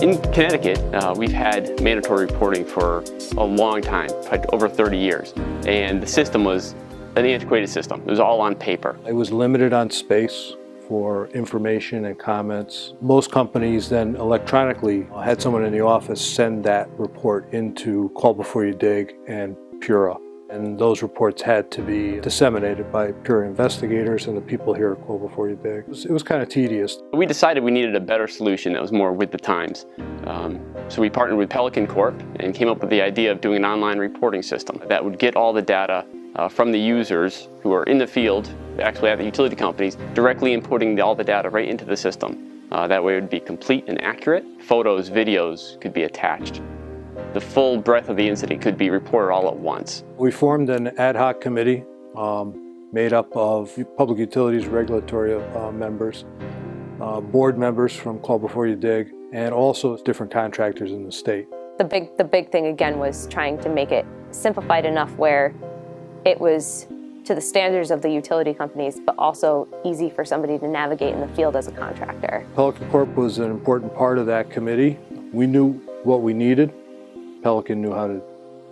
In Connecticut, we've had mandatory reporting for a long time, over 30 years, and the system was an antiquated system. It was all on paper. It was limited on space for information and comments. Most companies then electronically had someone in the office send that report into Call Before You Dig and PURA. And those reports had to be disseminated by PURA investigators and the people here at Call Before You Dig. It was kind of tedious. We decided we needed a better solution that was more with the times. So we partnered with Pelican Corp and came up with the idea of doing an online reporting system that would get all the data from the users who are in the field, actually at the utility companies, directly inputting all the data right into the system. That way it would be complete and accurate. Photos, videos could be attached. The full breadth of the incident could be reported all at once. We formed an ad hoc committee made up of public utilities regulatory members, board members from Call Before You Dig, and also different contractors in the state. The big thing again was trying to make it simplified enough where it was to the standards of the utility companies, but also easy for somebody to navigate in the field as a contractor. Pelican Corp was an important part of that committee. We knew what we needed. Pelican knew how to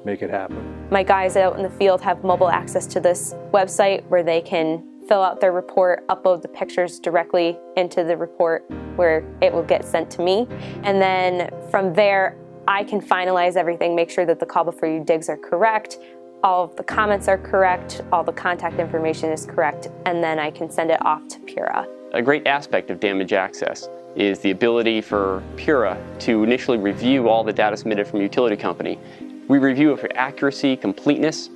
make it happen. My guys out in the field have mobile access to this website where they can fill out their report, upload the pictures directly into the report where it will get sent to me. And then from there, I can finalize everything, make sure that the Call Before You Digs are correct, all of the comments are correct, all the contact information is correct, and then I can send it off to PURA. A great aspect of DamageAccess is the ability for PURA to initially review all the data submitted from a utility company. We review it for accuracy, completeness.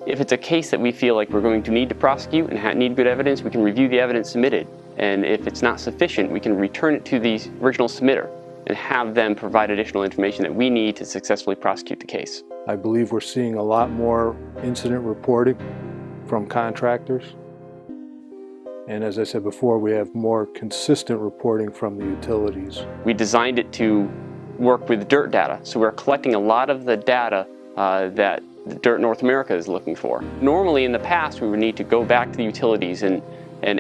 If it's a case that we feel like we're going to need to prosecute and need good evidence, we can review the evidence submitted. And if it's not sufficient, we can return it to the original submitter and have them provide additional information that we need to successfully prosecute the case. I believe we're seeing a lot more incident reporting from contractors. And as I said before, we have more consistent reporting from the utilities. We designed it to work with dirt data, so we're collecting a lot of the data that Dirt North America is looking for. Normally in the past, we would need to go back to the utilities and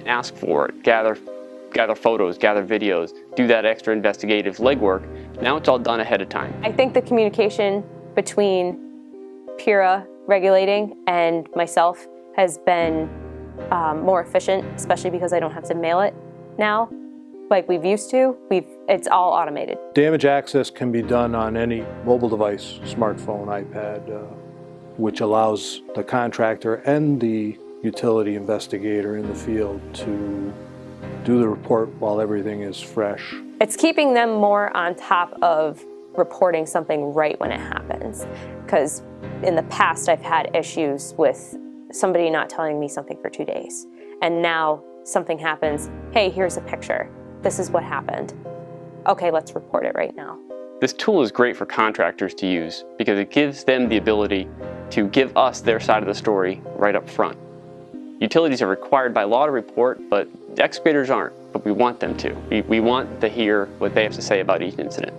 ask for it, gather photos, gather videos, do that extra investigative legwork. Now it's all done ahead of time. I think the communication between PURA regulating and myself has been more efficient, especially because I don't have to mail it now like we've used to. It's all automated. DamageAccess can be done on any mobile device, smartphone, iPad, which allows the contractor and the utility investigator in the field to do the report while everything is fresh. It's keeping them more on top of reporting something right when it happens. Because in the past I've had issues with somebody not telling me something for 2 days. And now something happens, hey, here's a picture. This is what happened. Okay, let's report it right now. This tool is great for contractors to use because it gives them the ability to give us their side of the story right up front. Utilities are required by law to report, but excavators aren't, but we want them to. We want to hear what they have to say about each incident.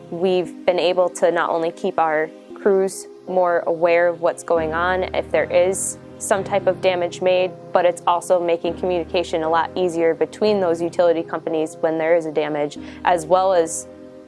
We've been able to not only keep our crews more aware of what's going on if there is some type of damage made, but it's also making communication a lot easier between those utility companies when there is a damage, as well as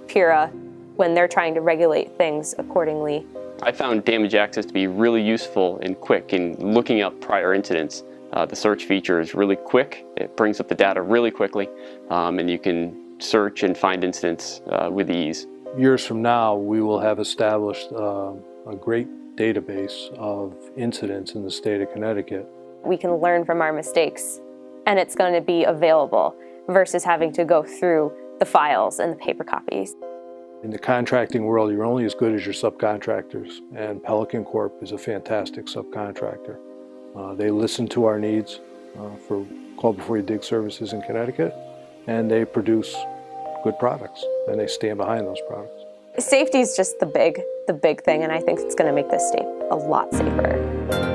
PURA when they're trying to regulate things accordingly. I found DamageAccess to be really useful and quick in looking up prior incidents. The search feature is really quick. It brings up the data really quickly, and you can search and find incidents with ease. Years from now, we will have established a great database of incidents in the state of Connecticut. We can learn from our mistakes, and it's going to be available versus having to go through the files and the paper copies. In the contracting world, you're only as good as your subcontractors, and Pelican Corp is a fantastic subcontractor. They listen to our needs for Call Before You Dig services in Connecticut, and they produce good products, and they stand behind those products. Safety is just the big thing, and I think it's going to make this state a lot safer.